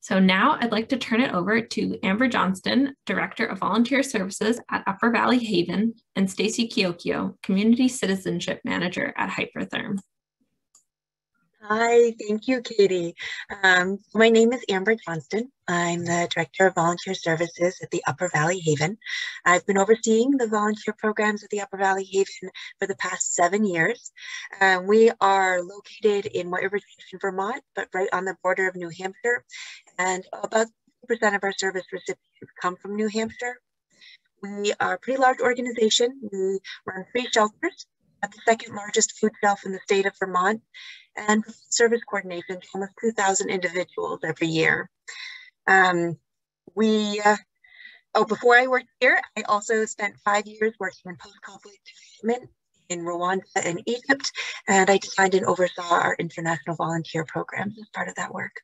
So now I'd like to turn it over to Amber Johnston, Director of Volunteer Services at Upper Valley Haven, and Stacey Chiocchio, Community Citizenship Manager at Hypertherm. Hi, thank you, Katie. My name is Amber Johnston. I'm the Director of Volunteer Services at the Upper Valley Haven. I've been overseeing the volunteer programs at the Upper Valley Haven for the past 7 years. We are located in White River Station, Vermont, but right on the border of New Hampshire. And about 50% of our service recipients come from New Hampshire. We are a pretty large organization. We run 3 shelters, at the 2nd largest food shelf in the state of Vermont, and service coordination to almost 2,000 individuals every year. Before I worked here, I also spent 5 years working in post-conflict development in Rwanda and Egypt, and I designed and oversaw our international volunteer programs as part of that work.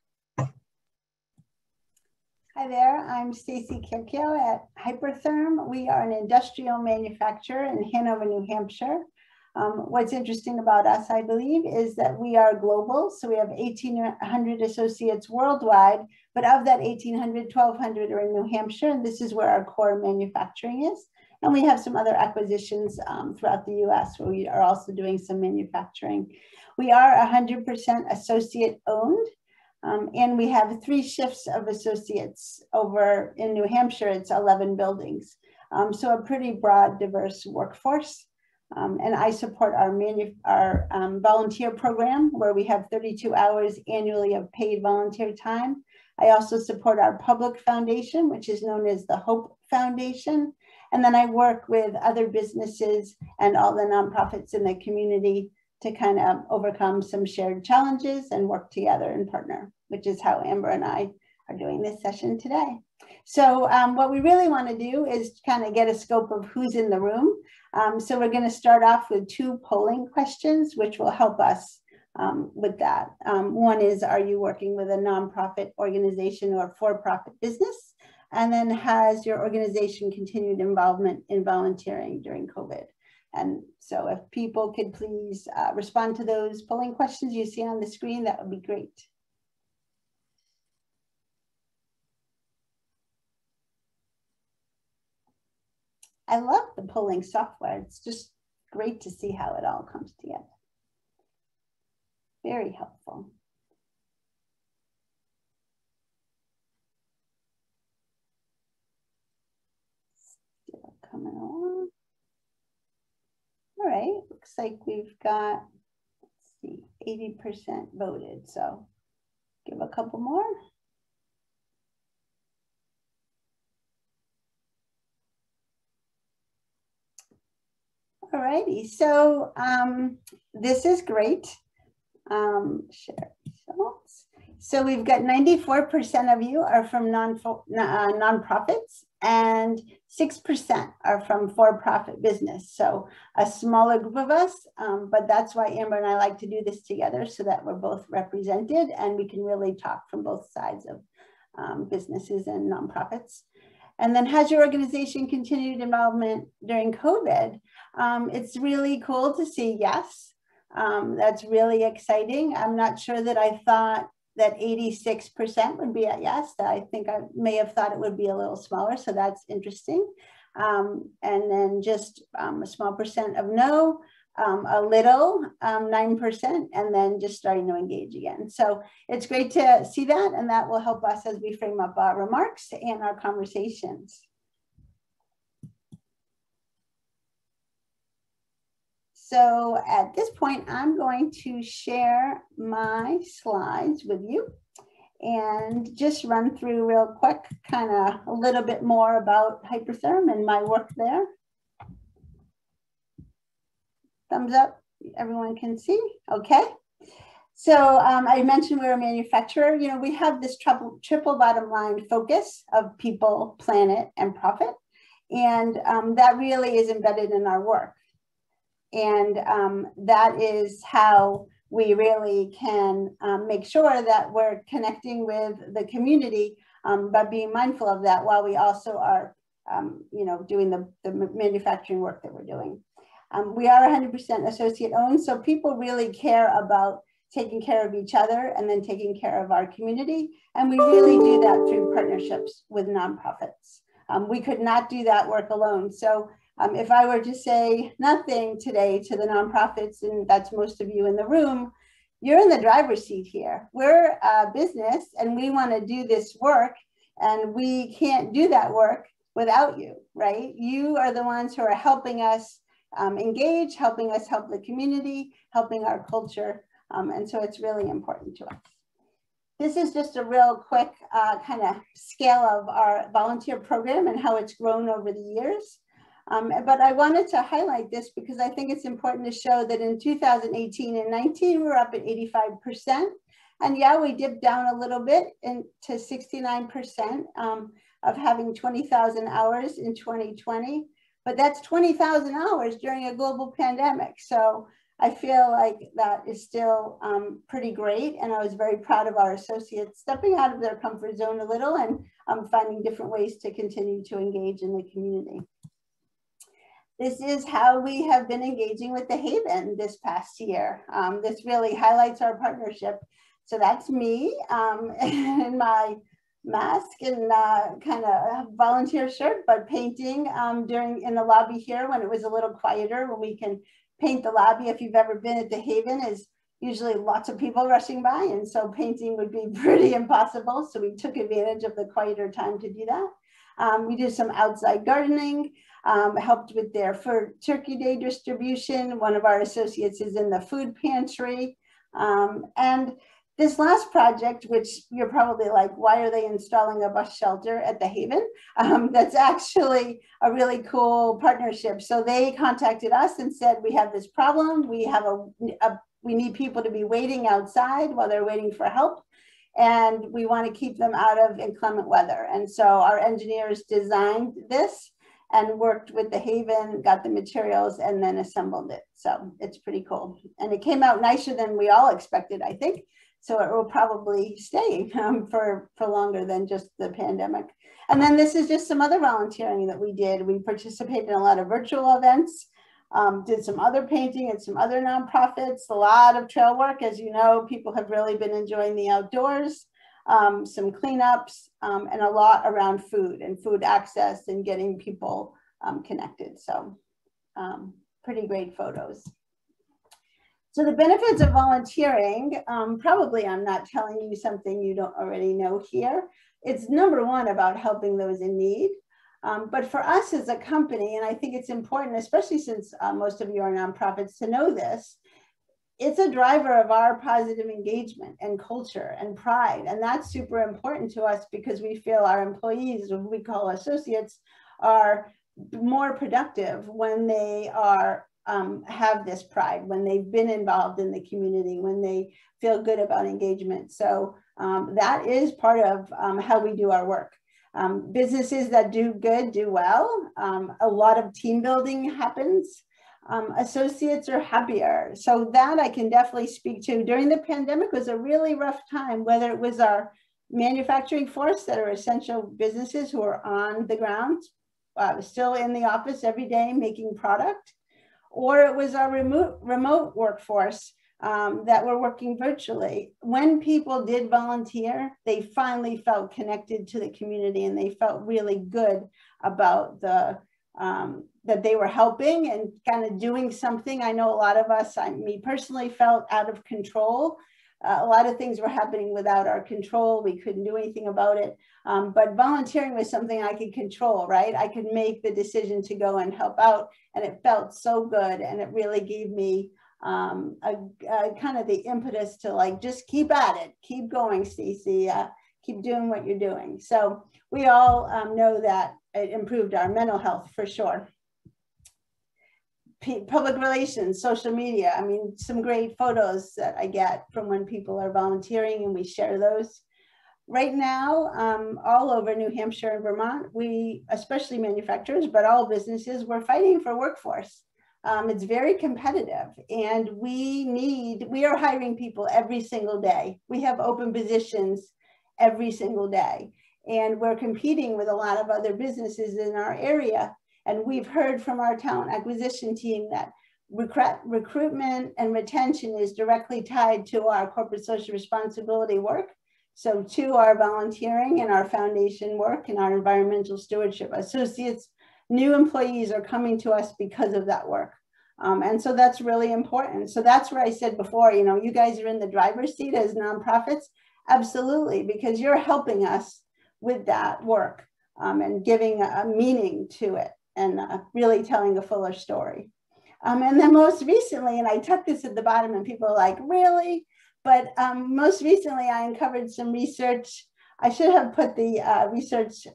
Hi there, I'm Stacey Chiocchio at Hypertherm. We are an industrial manufacturer in Hanover, New Hampshire. What's interesting about us, I believe, is that we are global. So we have 1,800 associates worldwide, but of that 1,800, 1,200 are in New Hampshire, and this is where our core manufacturing is. And we have some other acquisitions throughout the US where we are also doing some manufacturing. We are 100% associate owned, and we have 3 shifts of associates over in New Hampshire. It's 11 buildings. So a pretty broad, diverse workforce. And I support our volunteer program where we have 32 hours annually of paid volunteer time. I also support our public foundation, which is known as the Hope Foundation. And then I work with other businesses and all the nonprofits in the community to kind of overcome some shared challenges and work together and partner, which is how Amber and I are doing this session today. So what we really want to do is kind of get a scope of who's in the room. So we're going to start off with 2 polling questions, which will help us with that. One is, are you working with a nonprofit organization or for-profit business? And then, has your organization continued involvement in volunteering during COVID? And so if people could please respond to those polling questions you see on the screen, that would be great. I love the polling software. It's just great to see how it all comes together. Very helpful. Still coming along. All right, looks like we've got, let's see, 80% voted. So give a couple more. All righty, so this is great. Share results. So we've got 94% of you are from nonprofits and 6% are from for-profit business. So a smaller group of us, but that's why Amber and I like to do this together so that we're both represented and we can really talk from both sides of businesses and nonprofits. And then, has your organization continued involvement during COVID? It's really cool to see yes. That's really exciting. I'm not sure that I thought that 86% would be a yes. I think I may have thought it would be a little smaller, so that's interesting. And then just a small percent of no, a little, 9%, and then just starting to engage again. So it's great to see that, and that will help us as we frame up our remarks and our conversations. So at this point, I'm going to share my slides with you and just run through real quick, kind of a little bit more about Hypertherm and my work there. Thumbs up, everyone can see, okay. So I mentioned we're a manufacturer. You know, we have this triple bottom line focus of people, planet, and profit. And that really is embedded in our work. And that is how we really can make sure that we're connecting with the community, but being mindful of that while we also are, you know, doing the manufacturing work that we're doing. We are 100% associate owned, so people really care about taking care of each other, and then taking care of our community. And we really do that through partnerships with nonprofits. We could not do that work alone. So if I were to say nothing today to the nonprofits, and that's most of you in the room, you're in the driver's seat here. We're a business and we want to do this work, and we can't do that work without you, right? You are the ones who are helping us engage, helping us help the community, helping our culture. And so it's really important to us. This is just a real quick kind of scale of our volunteer program and how it's grown over the years. But I wanted to highlight this because I think it's important to show that in 2018 and 19, we were up at 85%. And yeah, we dipped down a little bit to 69% of having 20,000 hours in 2020. But that's 20,000 hours during a global pandemic. So I feel like that is still pretty great. And I was very proud of our associates stepping out of their comfort zone a little and finding different ways to continue to engage in the community. This is how we have been engaging with the Haven this past year. This really highlights our partnership. So that's me in my mask and kind of volunteer shirt, but painting in the lobby here when it was a little quieter, when we can paint the lobby. If you've ever been at the Haven, is usually lots of people rushing by, and so painting would be pretty impossible. So we took advantage of the quieter time to do that. We did some outside gardening, helped with their for Turkey Day distribution. One of our associates is in the food pantry. And this last project, which you're probably like, why are they installing a bus shelter at the Haven? That's actually a really cool partnership. So they contacted us and said, we have this problem. We have we need people to be waiting outside while they're waiting for help. And we want to keep them out of inclement weather. And so our engineers designed this and worked with the Haven, got the materials, and then assembled it. So it's pretty cool. And it came out nicer than we all expected, I think. So it will probably stay for longer than just the pandemic. And then this is just some other volunteering that we did. We participated in a lot of virtual events, did some other painting at some other nonprofits, a lot of trail work. As you know, people have really been enjoying the outdoors, some cleanups, and a lot around food and food access and getting people connected. So pretty great photos. So the benefits of volunteering, probably I'm not telling you something you don't already know here. It's number one about helping those in need. But for us as a company, and I think it's important, especially since most of you are nonprofits, to know this, it's a driver of our positive engagement and culture and pride. And that's super important to us because we feel our employees, who we call associates, are more productive when they are have this pride, when they've been involved in the community, when they feel good about engagement. So that is part of how we do our work. Businesses that do good do well. A lot of team building happens. Associates are happier. So that I can definitely speak to. During the pandemic was a really rough time, whether it was our manufacturing force that are essential businesses who are on the ground, still in the office every day making product, or it was our remote workforce that were working virtually. When people did volunteer, they finally felt connected to the community and they felt really good about the that they were helping and kind of doing something. I know a lot of us, me personally, felt out of control. A lot of things were happening without our control. We couldn't do anything about it. But volunteering was something I could control, right? I could make the decision to go and help out, and it felt so good. And it really gave me kind of the impetus to like, just keep at it, keep going, Stacey, keep doing what you're doing. So we all know that it improved our mental health for sure. Public relations, social media. I mean, some great photos that I get from when people are volunteering and we share those. Right now, all over New Hampshire and Vermont, we, especially manufacturers, but all businesses, we're fighting for workforce. It's very competitive and we are hiring people every single day. We have open positions every single day. And we're competing with a lot of other businesses in our area. And we've heard from our talent acquisition team that recruitment and retention is directly tied to our corporate social responsibility work. So to our volunteering and our foundation work and our environmental stewardship associates, new employees are coming to us because of that work. And so that's really important. So that's where I said before, you know, you guys are in the driver's seat as nonprofits. Absolutely, because you're helping us with that work and giving a meaning to it and really telling a fuller story. And then most recently, and I tucked this at the bottom and people are like, really? But most recently I uncovered some research. I should have put the research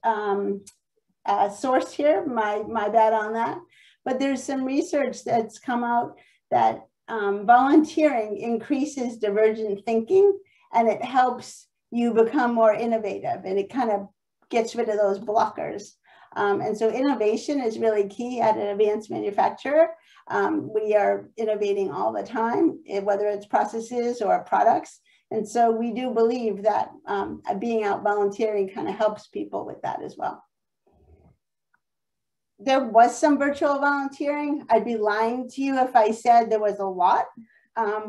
source here, my bad on that. But there's some research that's come out that volunteering increases divergent thinking and it helps you become more innovative and it kind of gets rid of those blockers. And so innovation is really key at an advanced manufacturer. We are innovating all the time, whether it's processes or products. And so we do believe that being out volunteering kind of helps people with that as well. There was some virtual volunteering. I'd be lying to you if I said there was a lot.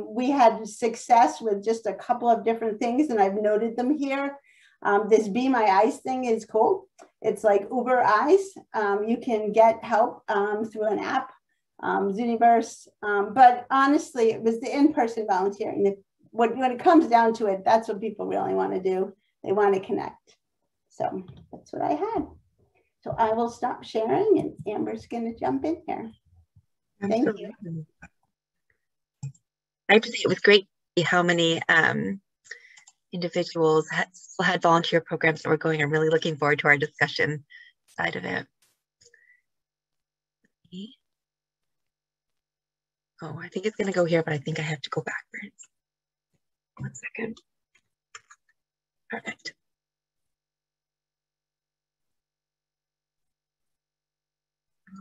We had success with just a couple of different things, and I've noted them here. This Be My Eyes thing is cool. It's like Uber Eyes. You can get help through an app, Zooniverse. But honestly, it was the in-person volunteering. When it comes down to it, that's what people really want to do. They want to connect. So that's what I had. So I will stop sharing and Amber's going to jump in here. Thank you. I have to say it was great to see how many individuals had volunteer programs that were going. I'm really looking forward to our discussion side of it. Oh, I think it's going to go here, but I think I have to go backwards. 1 second. Perfect.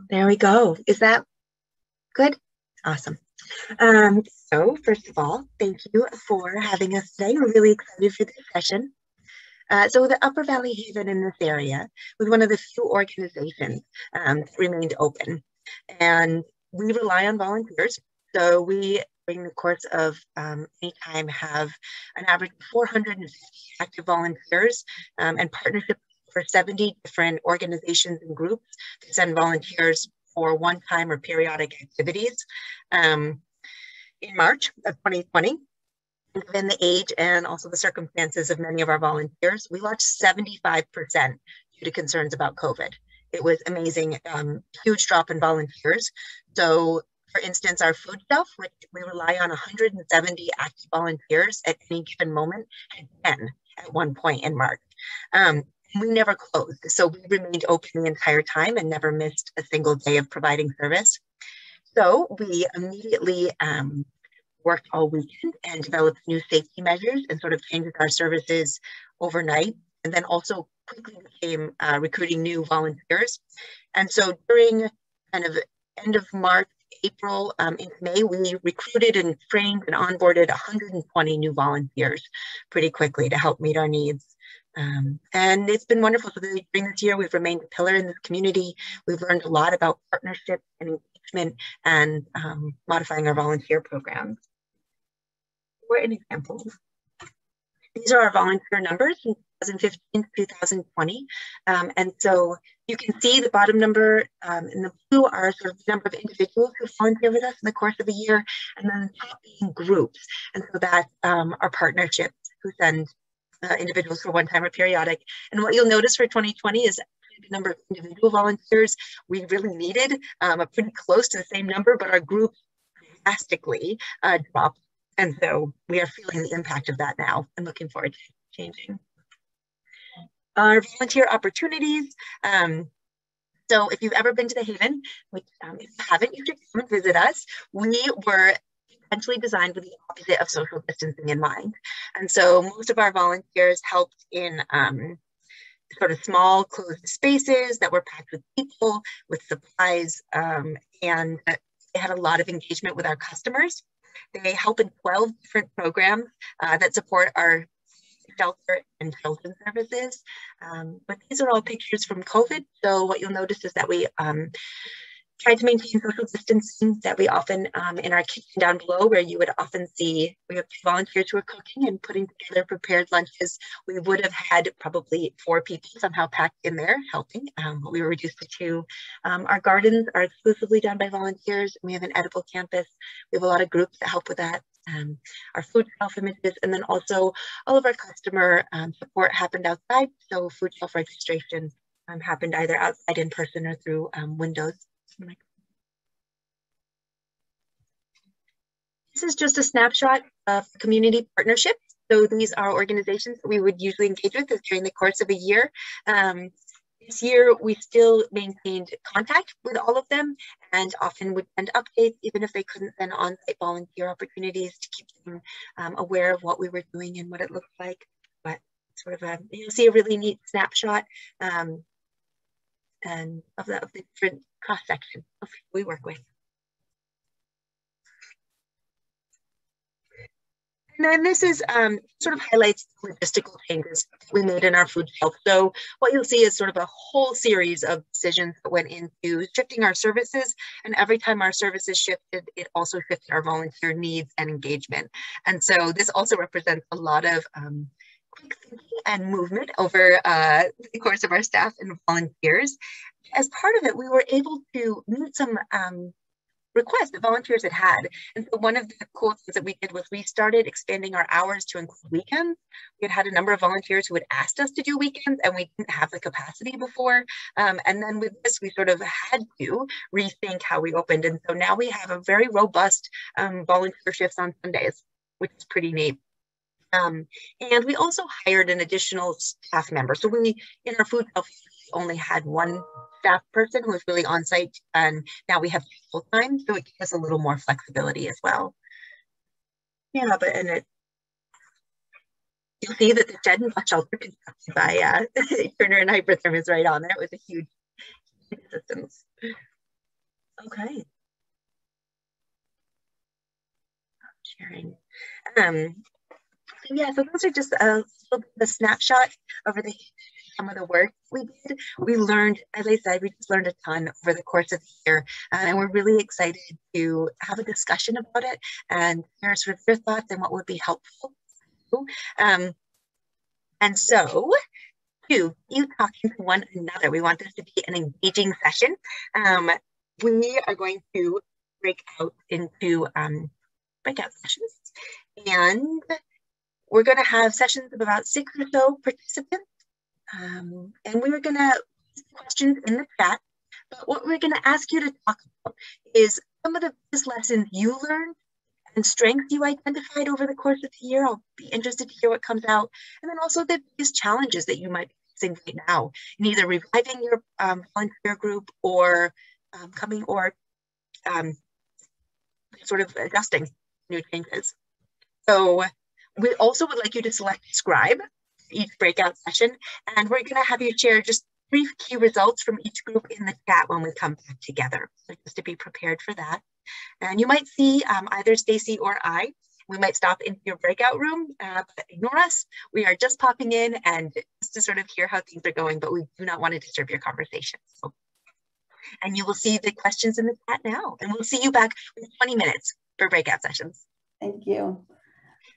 There we go. Is that good? Awesome. So first of all, thank you for having us today. We're really excited for this session. So the Upper Valley Haven in this area was one of the few organizations that remained open. And we rely on volunteers. So we, during the course of any time, have an average of 450 active volunteers and partnerships for 70 different organizations and groups to send volunteers for one-time or periodic activities. In March of 2020, given the age and also the circumstances of many of our volunteers, we launched 75% due to concerns about COVID. It was amazing, huge drop in volunteers. So for instance, our food shelf, which we rely on 170 active volunteers at any given moment, had 10 at one point in March. We never closed, so we remained open the entire time and never missed a single day of providing service. So we immediately worked all weekend and developed new safety measures and sort of changed our services overnight, and then also quickly became recruiting new volunteers. And so during kind of end of March, April, into May, we recruited and trained and onboarded 120 new volunteers pretty quickly to help meet our needs. And it's been wonderful. So during this year, we've remained a pillar in this community. We've learned a lot about partnership and engagement and modifying our volunteer programs. For an example, these are our volunteer numbers from 2015 to 2020. And so you can see the bottom number in the blue are sort of the number of individuals who volunteer with us in the course of a year, and then the top being groups. And so that's our partnerships who send individuals for one-time or periodic. And what you'll notice for 2020 is the number of individual volunteers we really needed, a pretty close to the same number, but our group drastically dropped. And so we are feeling the impact of that now and looking forward to changing. Our volunteer opportunities. So if you've ever been to the Haven, which if you haven't, you should come and visit us. We were intentionally designed with the opposite of social distancing in mind. And so most of our volunteers helped in sort of small closed spaces that were packed with people, with supplies, and they had a lot of engagement with our customers. They help in 12 different programs that support our shelter and children's services. But these are all pictures from COVID. So what you'll notice is that we tried to maintain social distancing that we often in our kitchen down below, where you would often see we have volunteers who are cooking and putting together prepared lunches. We would have had probably 4 people somehow packed in there helping, but we were reduced to 2. Our gardens are exclusively done by volunteers. We have an edible campus. We have a lot of groups that help with that. Our food shelf images, and then also all of our customer support happened outside. So food shelf registration happened either outside in person or through windows. This is just a snapshot of community partnerships. So these are organizations that we would usually engage with during the course of a year. This year, we still maintained contact with all of them and often would send updates, even if they couldn't send on-site volunteer opportunities, to keep them aware of what we were doing and what it looked like. But sort of you'll see a really neat snapshot and of the different cross-section of who we work with. And then this is sort of highlights the logistical changes we made in our food shelf. So what you'll see is sort of a whole series of decisions that went into shifting our services. And every time our services shifted, it also shifted our volunteer needs and engagement. And so this also represents a lot of quick thinking and movement over the course of our staff and volunteers. As part of it, we were able to meet some requests that volunteers had. And so one of the cool things that we did was we started expanding our hours to include weekends. We had a number of volunteers who had asked us to do weekends, and we didn't have the capacity before. And then with this, we sort of had to rethink how we opened. And so now we have a very robust volunteer shifts on Sundays, which is pretty neat. And we also hired an additional staff member. So we, in our food shelf, only had 1 staff person who was really on site, and now we have full time, so it gives us a little more flexibility as well. Yeah, but you'll see that the shed and bus shelter constructed by Turner and Hypertherm is right on there. It was a huge assistance. Okay. Sharing. Yeah, so those are just a snapshot over some of the work we did. We learned, as I said, we just learned a ton over the course of the year, and we're really excited to have a discussion about it and hear sort of your thoughts and what would be helpful. And so, you talking to one another. We want this to be an engaging session. We are going to break out into breakout sessions, and we're going to have sessions of about 6 or so participants. And we were going to ask questions in the chat, but what we're going to ask you to talk about is some of the biggest lessons you learned and strengths you identified over the course of the year. I'll be interested to hear what comes out. And then also the biggest challenges that you might be facing right now in either reviving your volunteer group or sort of adjusting new changes. So we also would like you to select a scribe for each breakout session, and we're going to have you share just 3 key results from each group in the chat when we come back together. So just to be prepared for that. And you might see either Stacey or I. We might stop into your breakout room, but ignore us. We are just popping in and just to sort of hear how things are going, but we do not want to disturb your conversation. So, and you will see the questions in the chat now, and we'll see you back in 20 minutes for breakout sessions. Thank you.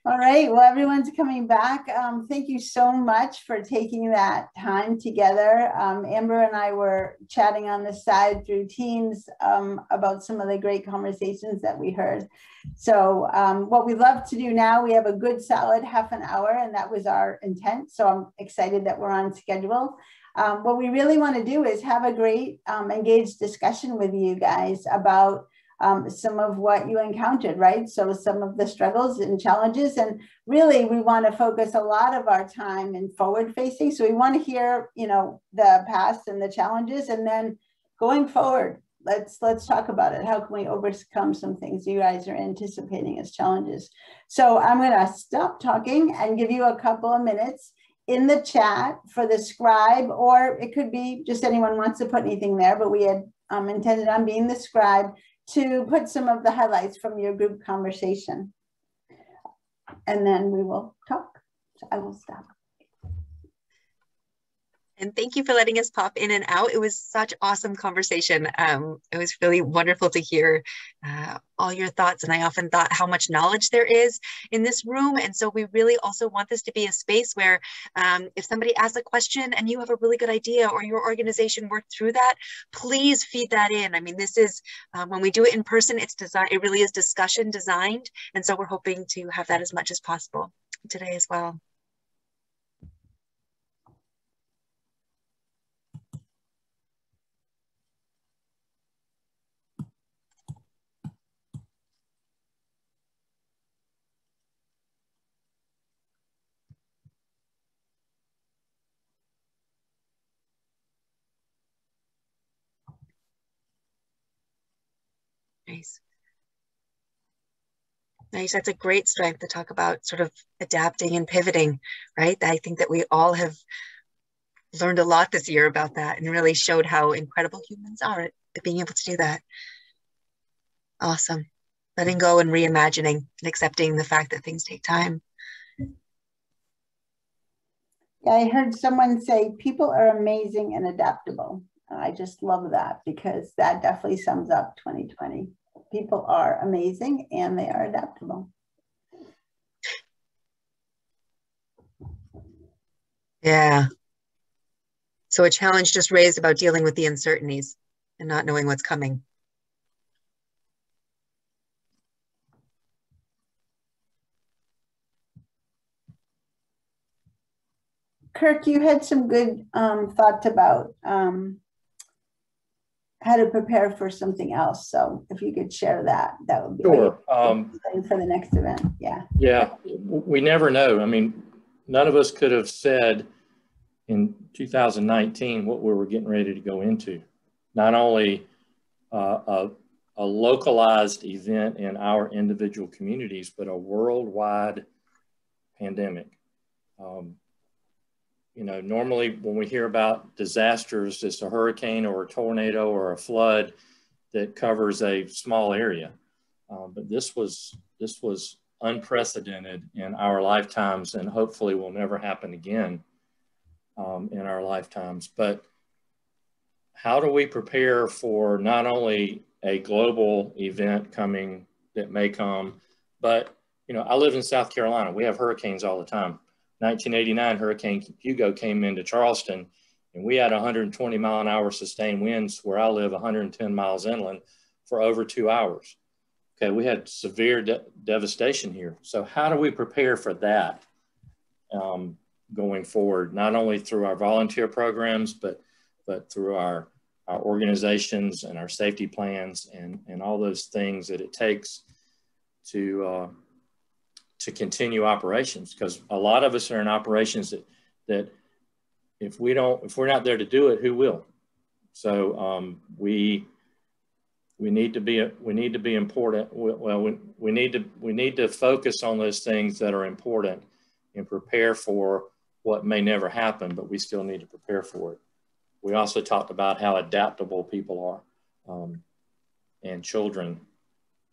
All right, well, everyone's coming back. Thank you so much for taking that time together. Amber and I were chatting on the side through Teams about some of the great conversations that we heard. So what we love to do now, we have a good solid half an hour, and that was our intent. So I'm excited that we're on schedule. What we really want to do is have a great engaged discussion with you guys about some of what you encountered, right? So some of the struggles and challenges, and really we want to focus a lot of our time in forward facing. So we want to hear, you know, the past and the challenges, and then going forward, let's talk about it. How can we overcome some things you guys are anticipating as challenges? So I'm going to stop talking and give you a couple of minutes in the chat for the scribe, or it could be just anyone wants to put anything there, but we had intended on being the scribe to put some of the highlights from your group conversation. And then we will talk. So I will stop. And thank you for letting us pop in and out. It was such awesome conversation. It was really wonderful to hear all your thoughts. And I often thought how much knowledge there is in this room. And so we really also want this to be a space where if somebody asks a question and you have a really good idea or your organization worked through that, please feed that in. I mean, this is, when we do it in person, it's designed, it really is discussion designed. And so we're hoping to have that as much as possible today as well. Nice. Nice. That's a great strength to talk about sort of adapting and pivoting, right? I think that we all have learned a lot this year about that and really showed how incredible humans are at being able to do that. Awesome. Letting go and reimagining and accepting the fact that things take time. Yeah, I heard someone say people are amazing and adaptable. I just love that because that definitely sums up 2020. People are amazing and they are adaptable. Yeah. So a challenge just raised about dealing with the uncertainties and not knowing what's coming. Kirk, you had some good thoughts about how to prepare for something else. So if you could share that, that would be sure. For the next event. Yeah. Yeah, we never know. I mean, none of us could have said in 2019 what we were getting ready to go into. Not only a localized event in our individual communities, but a worldwide pandemic. You know, normally when we hear about disasters, it's a hurricane or a tornado or a flood that covers a small area. But this was unprecedented in our lifetimes, and hopefully will never happen again in our lifetimes. But how do we prepare for not only a global event coming that may come, but, you know, I live in South Carolina. We have hurricanes all the time. 1989 Hurricane Hugo came into Charleston, and we had 120 mile an hour sustained winds where I live 110 miles inland for over 2 hours. Okay, we had severe devastation here. So how do we prepare for that going forward, not only through our volunteer programs, but through our organizations and our safety plans and all those things that it takes to continue operations? Because a lot of us are in operations that if we're not there to do it, who will? So we need to be important. Well, we need to focus on those things that are important and prepare for what may never happen, but we still need to prepare for it. We also talked about how adaptable people are, and children,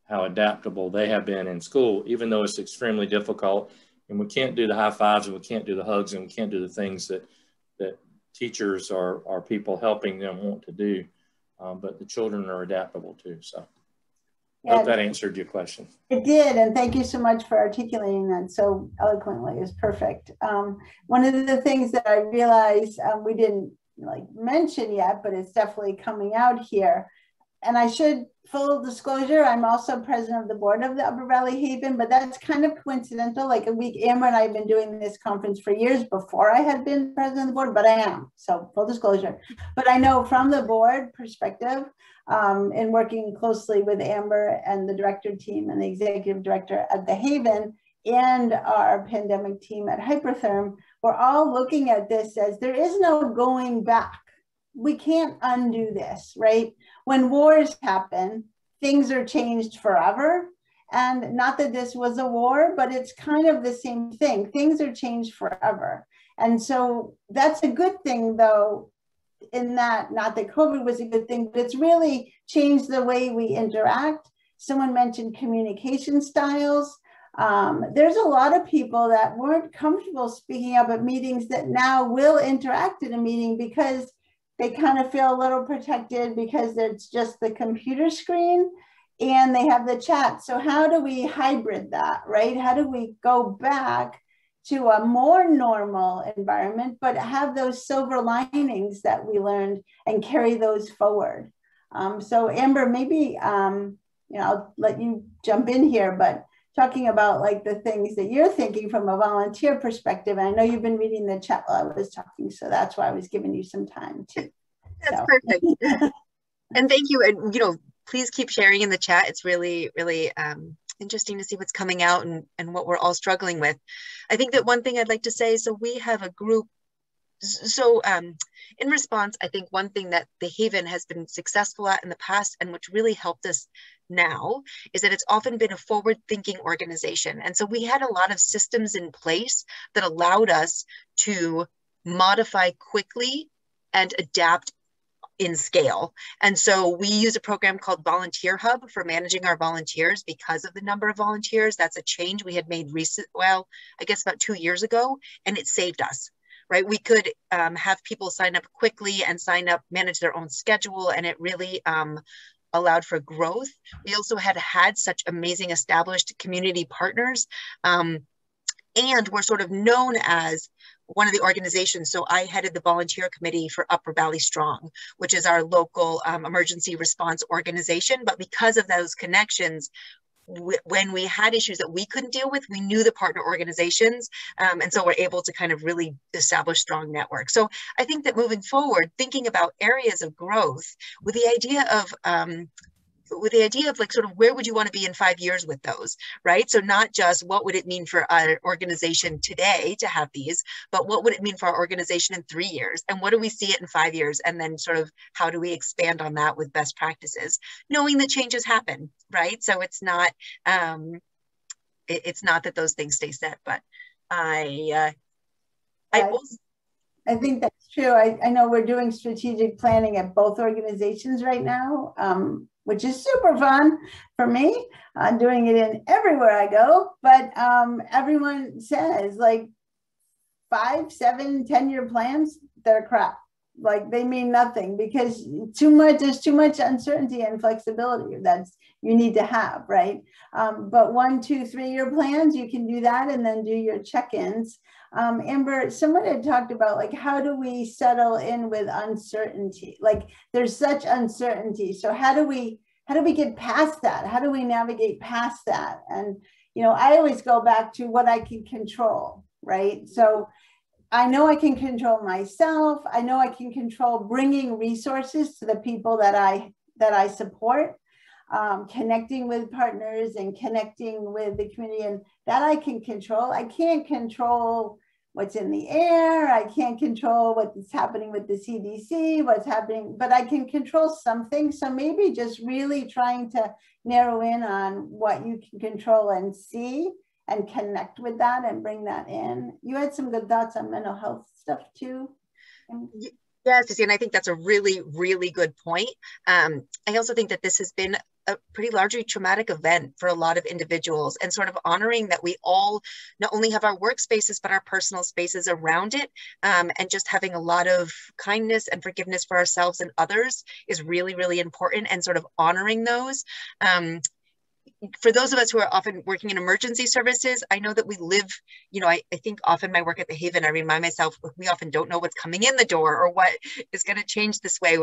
how adaptable they have been in school, even though it's extremely difficult. And we can't do the high fives, and we can't do the hugs, and we can't do the things that teachers or people helping them want to do. But the children are adaptable too. So I hope that answered your question. It did, and thank you so much for articulating that so eloquently. It was perfect. One of the things that I realized we didn't mention yet, but it's definitely coming out here. And I should, full disclosure, I'm also president of the board of the Upper Valley Haven, but that's kind of coincidental. Like a week, Amber and I have been doing this conference for years before I had been president of the board, but I am, so full disclosure. But I know from the board perspective, in working closely with Amber and the director team and the executive director at the Haven and our pandemic team at Hypertherm, we're all looking at this as there is no going back. We can't undo this, right? When wars happen, things are changed forever. And not that this was a war, but it's kind of the same thing. Things are changed forever. And so that's a good thing, though, in that, not that COVID was a good thing, but it's really changed the way we interact. Someone mentioned communication styles. There's a lot of people that weren't comfortable speaking up at meetings that now will interact in a meeting because they kind of feel a little protected because it's just the computer screen and they have the chat. So how do we hybrid that, right? How do we go back to a more normal environment, but have those silver linings that we learned and carry those forward? So Amber, maybe, I'll let you jump in here, but talking about like the things that you're thinking from a volunteer perspective. And I know you've been reading the chat while I was talking, so that's why I was giving you some time too. That's perfect. And thank you. And, please keep sharing in the chat. It's really, really interesting to see what's coming out and what we're all struggling with. I think that one thing I'd like to say, so we have a group. So in response, I think one thing that the Haven has been successful at in the past and which really helped us now is that it's often been a forward-thinking organization. And so we had a lot of systems in place that allowed us to modify quickly and adapt in scale. And so we use a program called Volunteer Hub for managing our volunteers because of the number of volunteers. That's a change we had made I guess about 2 years ago, and it saved us. Right, we could have people sign up quickly and manage their own schedule, and it really allowed for growth. We also had such amazing established community partners, and we're sort of known as one of the organizations. So I headed the volunteer committee for Upper Valley Strong, which is our local emergency response organization. But because of those connections, when we had issues that we couldn't deal with, we knew the partner organizations. And so we're able to kind of really establish strong networks. So I think that moving forward, thinking about areas of growth with the idea of like sort of where would you want to be in 5 years with those, right? So not just what would it mean for our organization today to have these, but what would it mean for our organization in 3 years? And what do we see it in 5 years? And then sort of how do we expand on that with best practices, knowing that changes happen, right? So it's not that those things stay set, but I think that's true. I know we're doing strategic planning at both organizations right now, which is super fun for me. I'm doing it in everywhere I go, but everyone says like 5, 7, 10-year plans, they're crap. Like they mean nothing because there's too much uncertainty and flexibility you need to have, right? But 1, 2, 3-year plans, you can do that and then do your check-ins. Amber, someone had talked about like, how do we settle in with uncertainty? Like there's such uncertainty. So how do we get past that? How do we navigate past that? And, I always go back to what I can control, right? So I know I can control myself. I know I can control bringing resources to the people that I support, connecting with partners and connecting with the community, and that I can control. I can't control what's in the air. I can't control what's happening with the CDC, but I can control something. So maybe just really trying to narrow in on what you can control and see and connect with that and bring that in. You had some good thoughts on mental health stuff too. Yes, and I think that's a really, really good point. I also think that this has been a pretty largely traumatic event for a lot of individuals, and sort of honoring that we all not only have our workspaces, but our personal spaces around it, and just having a lot of kindness and forgiveness for ourselves and others is really, really important, and sort of honoring those. For those of us who are often working in emergency services, I know that we live, I think often my work at the Haven, I remind myself, we often don't know what's coming in the door or what is going to change this way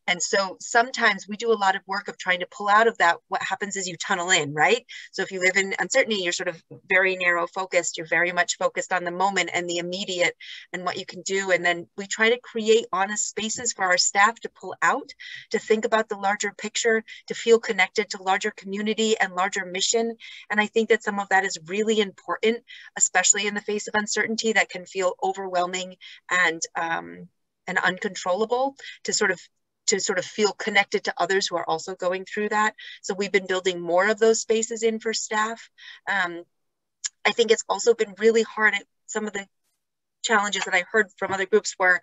and so sometimes we do a lot of work of trying to pull out of that. What happens is you tunnel in, right? So if you live in uncertainty, you're sort of very narrow focused. You're very much focused on the moment and the immediate and what you can do. And then we try to create honest spaces for our staff to pull out, to think about the larger picture, to feel connected to larger community and larger mission. And I think that some of that is really important, especially in the face of uncertainty that can feel overwhelming and uncontrollable, to sort of feel connected to others who are also going through that. So we've been building more of those spaces in for staff. I think it's also been really hard at some of the challenges that I heard from other groups were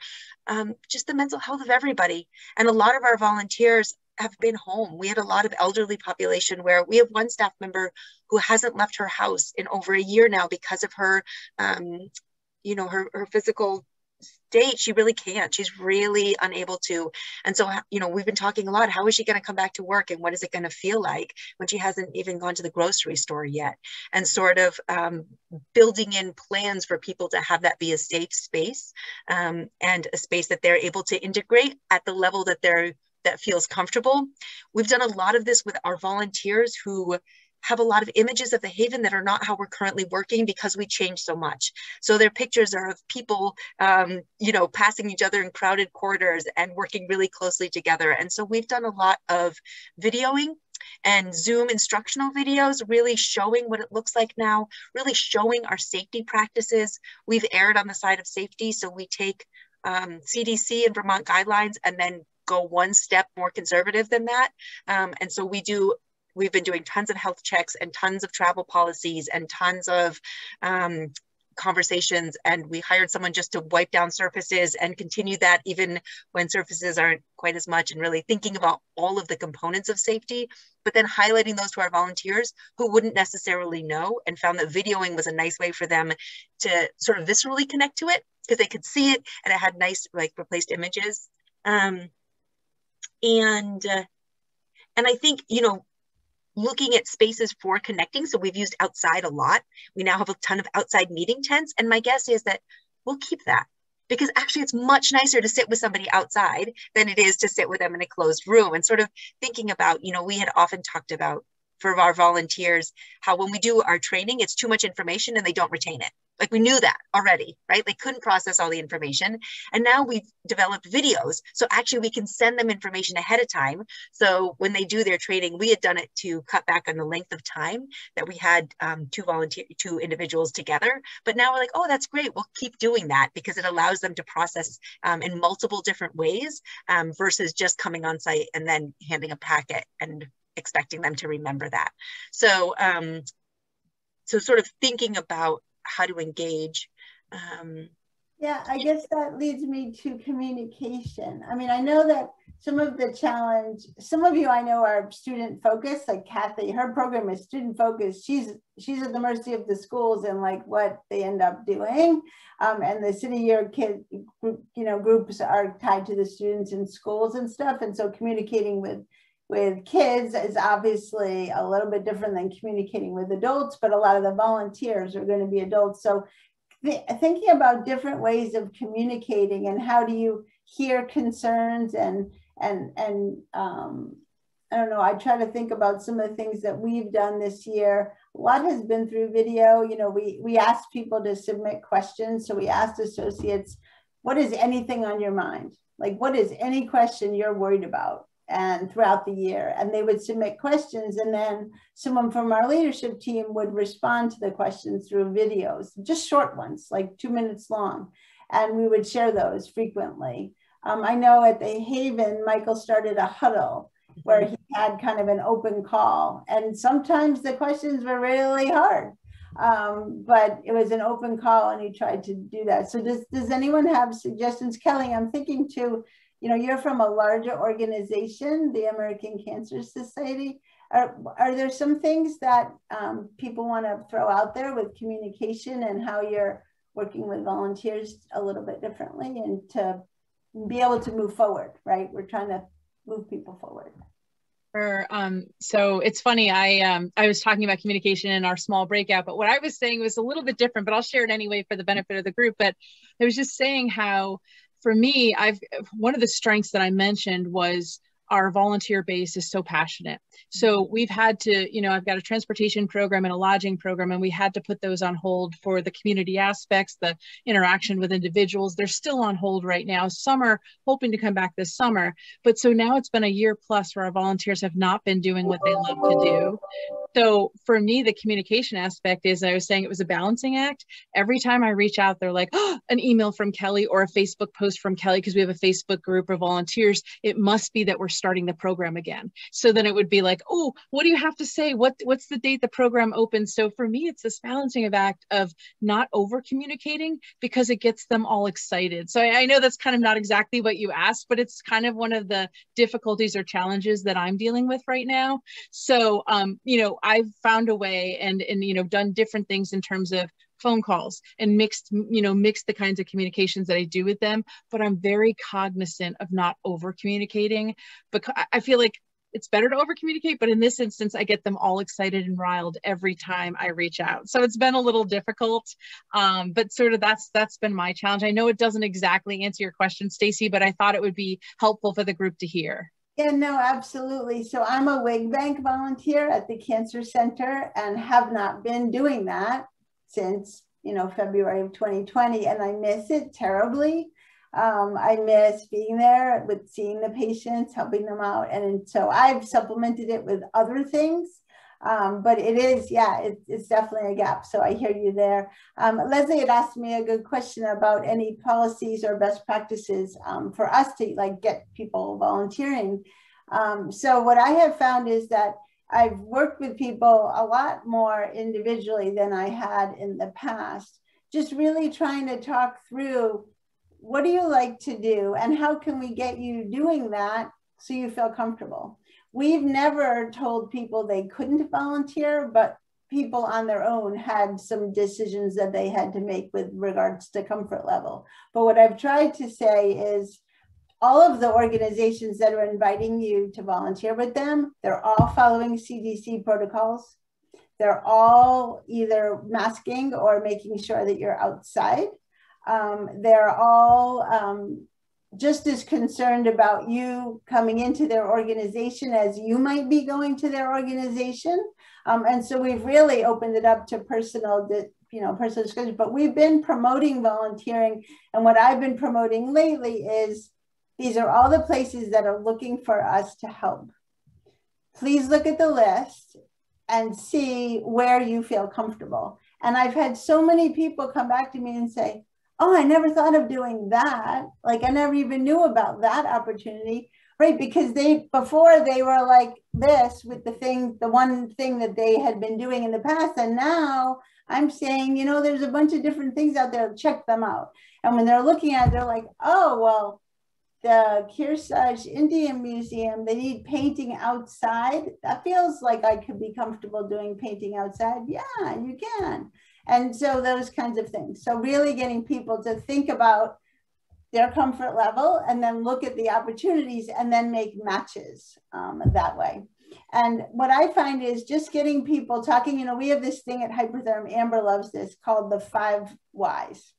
just the mental health of everybody. And a lot of our volunteers have been home. We had a lot of elderly population where we have one staff member who hasn't left her house in over a year now because of her, you know, her physical state. She really can't. She's really unable to. And so, you know, we've been talking a lot. How is she going to come back to work? And what is it going to feel like when she hasn't even gone to the grocery store yet? And sort of building in plans for people to have that be a safe space, and a space that they're able to integrate at the level that feels comfortable. We've done a lot of this with our volunteers who have a lot of images of the Haven that are not how we're currently working because we changed so much. So their pictures are of people, you know, passing each other in crowded corridors and working really closely together. And so we've done a lot of videoing and Zoom instructional videos, really showing what it looks like now, really showing our safety practices. We've erred on the side of safety. So we take CDC and Vermont guidelines and then go one step more conservative than that. And so we've been doing tons of health checks and tons of travel policies and tons of conversations. And we hired someone just to wipe down surfaces and continue that even when surfaces aren't quite as much, and really thinking about all of the components of safety, but then highlighting those to our volunteers who wouldn't necessarily know, and found that videoing was a nice way for them to sort of viscerally connect to it because they could see it and it had nice like replaced images. And I think, you know, looking at spaces for connecting. So we've used outside a lot. We now have a ton of outside meeting tents. And my guess is that we'll keep that because actually it's much nicer to sit with somebody outside than it is to sit with them in a closed room. And sort of thinking about, you know, we had often talked about for our volunteers, how when we do our training, it's too much information and they don't retain it. Like we knew that already, right? They couldn't process all the information. And now we've developed videos. So actually we can send them information ahead of time. So when they do their training, we had done it to cut back on the length of time that we had two individuals together. But now we're like, oh, that's great. We'll keep doing that because it allows them to process in multiple different ways versus just coming on site and then handing a packet and expecting them to remember that. So, so sort of thinking about how to engage. Yeah, I guess that leads me to communication. I mean, I know that some of the challenge, some of you I know are student focused, like Kathy, her program is student focused. She's at the mercy of the schools and like what they end up doing. And the city year kid, you know, groups are tied to the students in schools and stuff. And so communicating with kids is obviously a little bit different than communicating with adults, but a lot of the volunteers are going to be adults. So thinking about different ways of communicating and how do you hear concerns and I don't know, I try to think about some of the things that we've done this year. A lot has been through video. You know, we asked people to submit questions. So we asked associates, what is anything on your mind? Like, what is any question you're worried about? And throughout the year, and they would submit questions, and then someone from our leadership team would respond to the questions through videos, just short ones, like 2 minutes long, and we would share those frequently. I know at the Haven, Michael started a huddle where he had kind of an open call, and sometimes the questions were really hard, but it was an open call, and he tried to do that. So does anyone have suggestions? Kelly, I'm thinking too, you know, you're from a larger organization, the American Cancer Society. Are there some things that people want to throw out there with communication and how you're working with volunteers a little bit differently and to be able to move forward, right? We're trying to move people forward. Sure. So it's funny, I was talking about communication in our small breakout, but what I was saying was a little bit different, but I'll share it anyway for the benefit of the group. But I was just saying how, for me, one of the strengths that I mentioned was our volunteer base is so passionate. So we've had to, you know, I've got a transportation program and a lodging program, and we had to put those on hold for the community aspects, the interaction with individuals. They're still on hold right now. Some are hoping to come back this summer. But so now it's been a year plus where our volunteers have not been doing what they love to do. So for me, the communication aspect is, I was saying, it was a balancing act. Every time I reach out, they're like, oh, an email from Kelly or a Facebook post from Kelly, because we have a Facebook group of volunteers. It must be that we're starting the program again. So then it would be like, oh, what do you have to say? What's the date the program opens? So for me, it's this balancing act of not over communicating because it gets them all excited. So I know that's kind of not exactly what you asked, but it's kind of one of the difficulties or challenges that I'm dealing with right now. So, you know, I've found a way and, you know, done different things in terms of phone calls and mixed the kinds of communications that I do with them, but I'm very cognizant of not over communicating because I feel like it's better to over communicate, but in this instance, I get them all excited and riled every time I reach out. So it's been a little difficult, but sort of that's been my challenge. I know it doesn't exactly answer your question, Stacey, but I thought it would be helpful for the group to hear. Yeah, no, absolutely. So I'm a wig bank volunteer at the Cancer Center and have not been doing that since, you know, February of 2020, and I miss it terribly. I miss being there with seeing the patients, helping them out. And so I've supplemented it with other things, but it is, yeah, it's definitely a gap. So I hear you there. Leslie had asked me a good question about any policies or best practices for us to like get people volunteering. So what I have found is that I've worked with people a lot more individually than I had in the past, just really trying to talk through what do you like to do and how can we get you doing that so you feel comfortable. We've never told people they couldn't volunteer, but people on their own had some decisions that they had to make with regards to comfort level. But what I've tried to say is, all of the organizations that are inviting you to volunteer with them, they're all following CDC protocols. They're all either masking or making sure that you're outside. They're all just as concerned about you coming into their organization as you might be going to their organization. And so we've really opened it up to personal discussion, but we've been promoting volunteering. And what I've been promoting lately is, these are all the places that are looking for us to help. Please look at the list and see where you feel comfortable. And I've had so many people come back to me and say, oh, I never thought of doing that. Like I never even knew about that opportunity, right? Because before they were like this with the one thing that they had been doing in the past. And now I'm saying, you know, there's a bunch of different things out there, check them out. And when they're looking at it, they're like, oh, well, the Kearsarge Indian Museum, they need painting outside. That feels like I could be comfortable doing painting outside. Yeah, you can. And so those kinds of things. So really getting people to think about their comfort level and then look at the opportunities and then make matches that way. And what I find is just getting people talking, you know, we have this thing at Hypertherm, Amber loves this, called the 5 whys.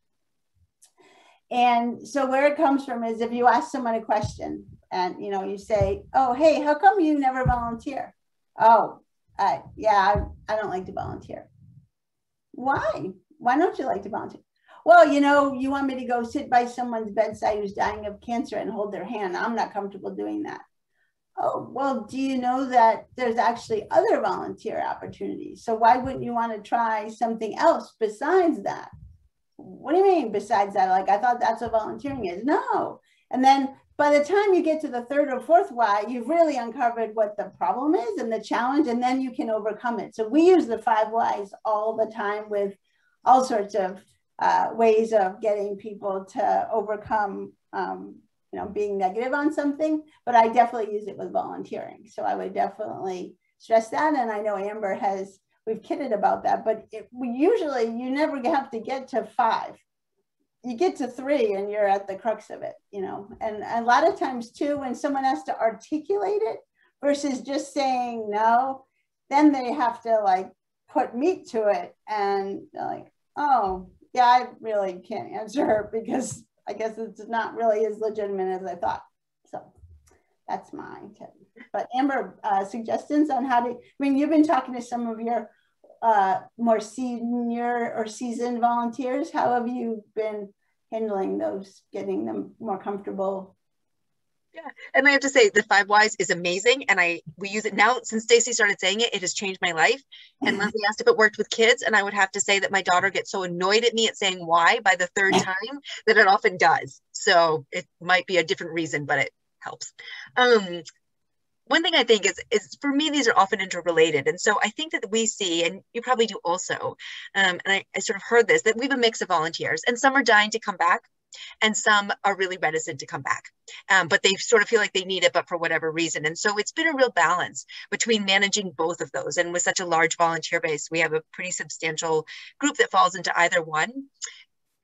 And so where it comes from is if you ask someone a question and, you know, you say, oh, hey, how come you never volunteer? Oh, yeah, I don't like to volunteer. Why? Why don't you like to volunteer? Well, you know, you want me to go sit by someone's bedside who's dying of cancer and hold their hand. I'm not comfortable doing that. Oh, well, do you know that there's actually other volunteer opportunities? So why wouldn't you want to try something else besides that? What do you mean besides that? Like, I thought that's what volunteering is. No. And then by the time you get to the 3rd or 4th why, you've really uncovered what the problem is and the challenge, and then you can overcome it. So we use the 5 whys all the time with all sorts of ways of getting people to overcome, you know, being negative on something, but I definitely use it with volunteering. So I would definitely stress that. And I know Amber we've kidded about that, but you never have to get to 5. You get to 3 and you're at the crux of it, you know. And a lot of times too, when someone has to articulate it versus just saying no, then they have to like put meat to it and they're like, oh yeah, I really can't answer her because I guess it's not really as legitimate as I thought. So that's my tip. But Amber, suggestions on how to, I mean, you've been talking to some of your more senior or seasoned volunteers. How have you been handling those, getting them more comfortable? Yeah, and I have to say the 5 whys is amazing, and we use it now. Since Stacey started saying it, it has changed my life. And Leslie asked if it worked with kids, and I would have to say that my daughter gets so annoyed at me at saying why by the 3rd time that it often does. So it might be a different reason, but it helps. one thing I think is for me, these are often interrelated. And so I think that we see, and you probably do also, and I sort of heard this, that we have a mix of volunteers, and some are dying to come back, and some are really reticent to come back, but they sort of feel like they need it, but for whatever reason. And so it's been a real balance between managing both of those. And with such a large volunteer base, we have a pretty substantial group that falls into either one.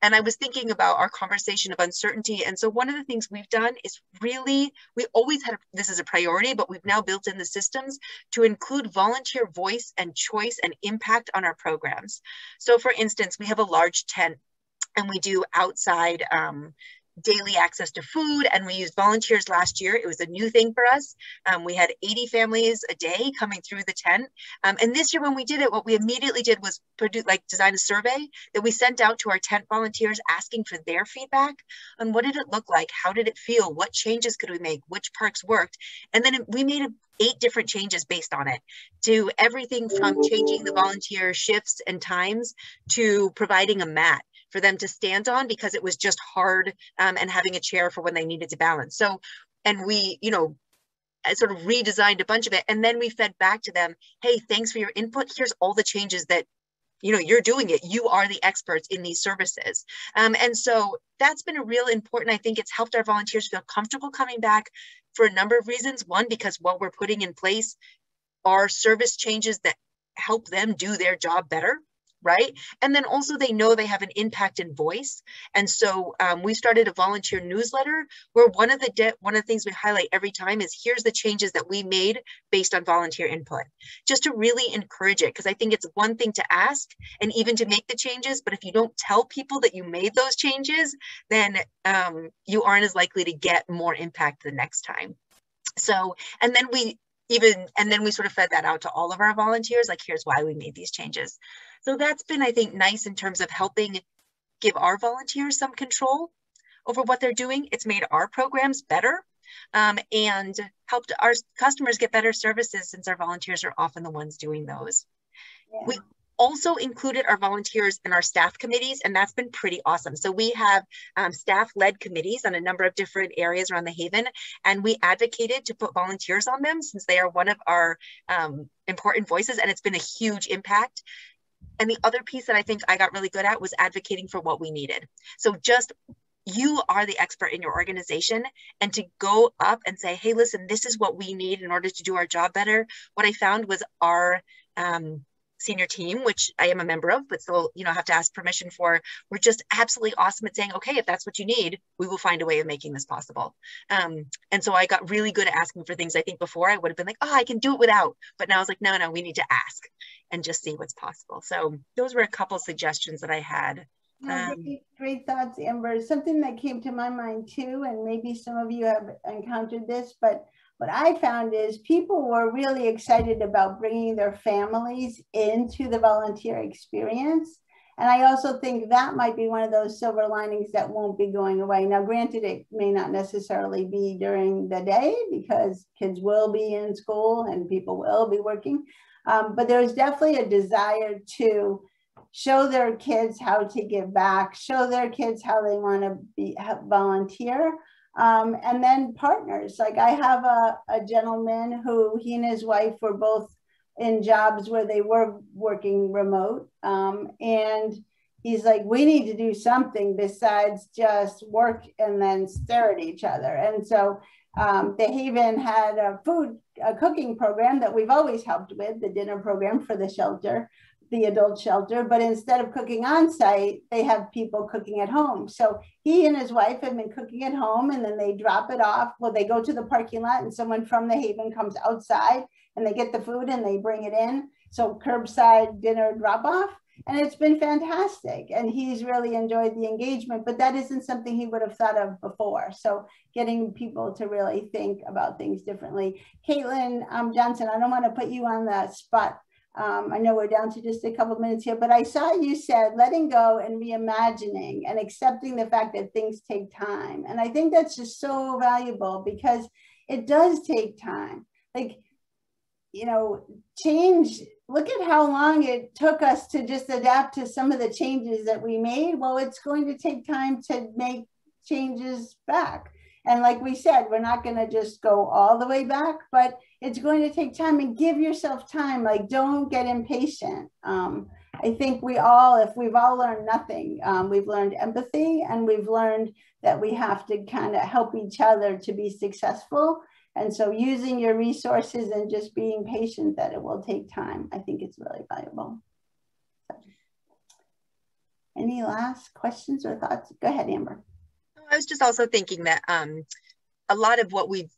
And I was thinking about our conversation of uncertainty. And so one of the things we've done is really, we always had this as a priority, but we've now built in the systems to include volunteer voice and choice and impact on our programs. So for instance, we have a large tent and we do outside daily access to food, and we used volunteers last year. It was a new thing for us. We had 80 families a day coming through the tent. And this year when we did it, what we immediately did was design a survey that we sent out to our tent volunteers asking for their feedback on what did it look like? How did it feel? What changes could we make? Which parks worked? And then we made 8 different changes based on it, to everything from changing the volunteer shifts and times to providing a mat for them to stand on because it was just hard, and having a chair for when they needed to balance. So, and we, sort of redesigned a bunch of it. And then we fed back to them, hey, thanks for your input. Here's all the changes that, you're doing it. You are the experts in these services. And so that's been a real important, I think it's helped our volunteers feel comfortable coming back for a number of reasons. One, because what we're putting in place are service changes that help them do their job better. Right. And then also they know they have an impact and voice. And so we started a volunteer newsletter where one of the things we highlight every time is here's the changes that we made based on volunteer input, just to really encourage it. Because I think it's one thing to ask and even to make the changes, but if you don't tell people that you made those changes, then you aren't as likely to get more impact the next time. So, and then we sort of fed that out to all of our volunteers, like, here's why we made these changes. So that's been, I think, nice in terms of helping give our volunteers some control over what they're doing. It's made our programs better, and helped our customers get better services since our volunteers are often the ones doing those. Yeah. We also included our volunteers in our staff committees, and that's been pretty awesome. So we have staff-led committees on a number of different areas around the Haven, and we advocated to put volunteers on them since they are one of our important voices, and it's been a huge impact. And the other piece that I think I got really good at was advocating for what we needed. So just, you are the expert in your organization, and to go up and say, hey, listen, this is what we need in order to do our job better. What I found was our senior team, which I am a member of, but still, have to ask permission for, we're just absolutely awesome at saying, okay, if that's what you need, we will find a way of making this possible. And so I got really good at asking for things. I think before I would have been like, oh, I can do it without, but now I was like, no, we need to ask and just see what's possible. So those were a couple of suggestions that I had. Great thoughts, Amber. Something that came to my mind too, and maybe some of you have encountered this, but what I found is people were really excited about bringing their families into the volunteer experience. And I also think that might be one of those silver linings that won't be going away. Now, granted, it may not necessarily be during the day because kids will be in school and people will be working. But there's definitely a desire to show their kids how to give back, show their kids how they want to volunteer. And then partners, like I have a gentleman who he and his wife were both in jobs where they were working remote. And he's like, we need to do something besides just work and then stare at each other. And so the Haven had a cooking program that we've always helped with, the dinner program for the shelter, the adult shelter, but instead of cooking on site, they have people cooking at home. So he and his wife have been cooking at home, and then they drop it off. Well, they go to the parking lot and someone from the Haven comes outside and they get the food and they bring it in. So curbside dinner drop off, and it's been fantastic. And he's really enjoyed the engagement, but that isn't something he would have thought of before. So getting people to really think about things differently. Caitlin Johnston, I don't want to put you on the spot. I know we're down to just a couple of minutes here, but I saw you said letting go and reimagining and accepting the fact that things take time. And I think that's just so valuable because it does take time. Like, change, look at how long it took us to just adapt to some of the changes that we made. Well, it's going to take time to make changes back. And like we said, we're not going to just go all the way back, but it's going to take time, and give yourself time. Like, don't get impatient. I think if we've all learned nothing, we've learned empathy, and we've learned that we have to kind of help each other to be successful. And so using your resources and just being patient that it will take time, I think it's really valuable. So, any last questions or thoughts? Go ahead, Amber. I was just also thinking that a lot of what we've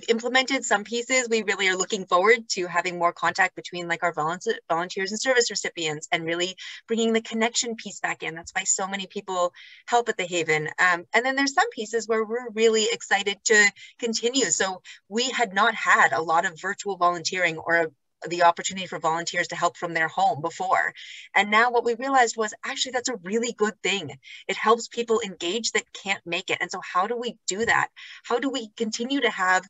implemented, some pieces, we really are looking forward to having more contact between like our volunteers and service recipients, and really bringing the connection piece back in. That's why so many people help at the Haven. And then there's some pieces where we're really excited to continue. So we had not had a lot of virtual volunteering or the opportunity for volunteers to help from their home before. And now what we realized was actually that's a really good thing. It helps people engage that can't make it. And so how do we do that? How do we continue to have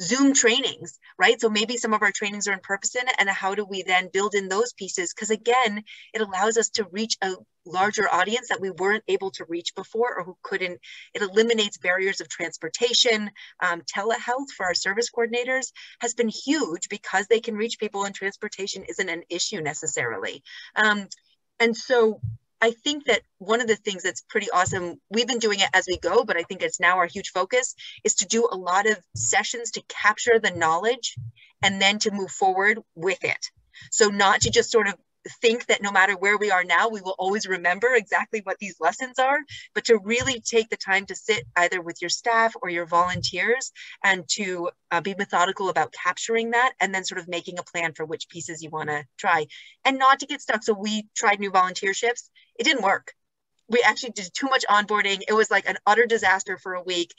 Zoom trainings, right? So maybe some of our trainings are in person, and how do we then build in those pieces? Because again, it allows us to reach a larger audience that we weren't able to reach before, or who couldn't. It eliminates barriers of transportation. Telehealth for our service coordinators has been huge because they can reach people and transportation isn't an issue necessarily. And so I think that one of the things that's pretty awesome, we've been doing it as we go, but I think it's now our huge focus, is to do a lot of sessions to capture the knowledge and then to move forward with it. So not to just sort of think that no matter where we are now, we will always remember exactly what these lessons are, but to really take the time to sit either with your staff or your volunteers and to be methodical about capturing that, and then sort of making a plan for which pieces you want to try, and not to get stuck. So we tried new volunteerships. It didn't work. We actually did too much onboarding. It was like an utter disaster for a week.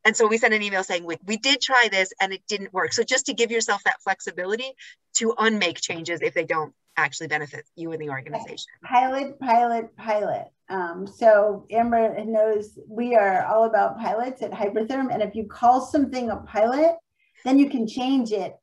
And so we sent an email saying, we did try this and it didn't work. So just to give yourself that flexibility to unmake changes if they don't actually benefit you and the organization. Pilot. So Amber knows we are all about pilots at Hypertherm. And if you call something a pilot, then you can change it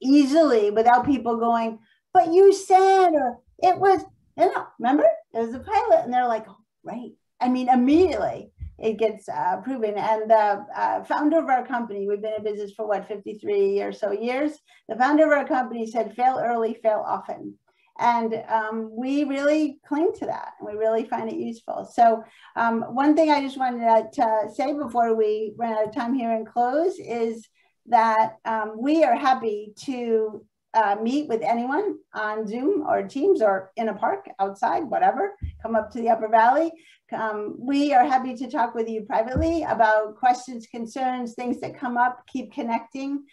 easily without people going, but you said, or it was, no, remember, it was a pilot. And they're like, oh, right. I mean, immediately it gets proven. And the founder of our company, we've been in business for what, 53 or so years. The founder of our company said, fail early, fail often. And we really cling to that, and we really find it useful. So one thing I just wanted to say before we run out of time here and close is that we are happy to meet with anyone on Zoom or Teams or in a park, outside, whatever. Come up to the Upper Valley. We are happy to talk with you privately about questions, concerns, things that come up. Keep connecting.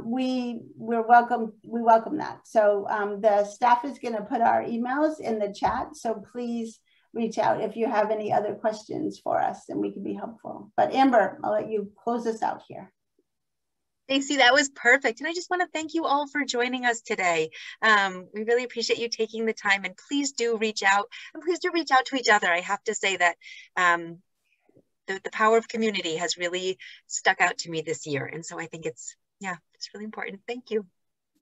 We welcome that. So the staff is going to put our emails in the chat. So please reach out if you have any other questions for us, and we can be helpful. But Amber, I'll let you close us out here. Stacey, that was perfect. And I just want to thank you all for joining us today. We really appreciate you taking the time, and please do reach out, and please do reach out to each other. I have to say that the power of community has really stuck out to me this year. And so I think it's really important. Thank you.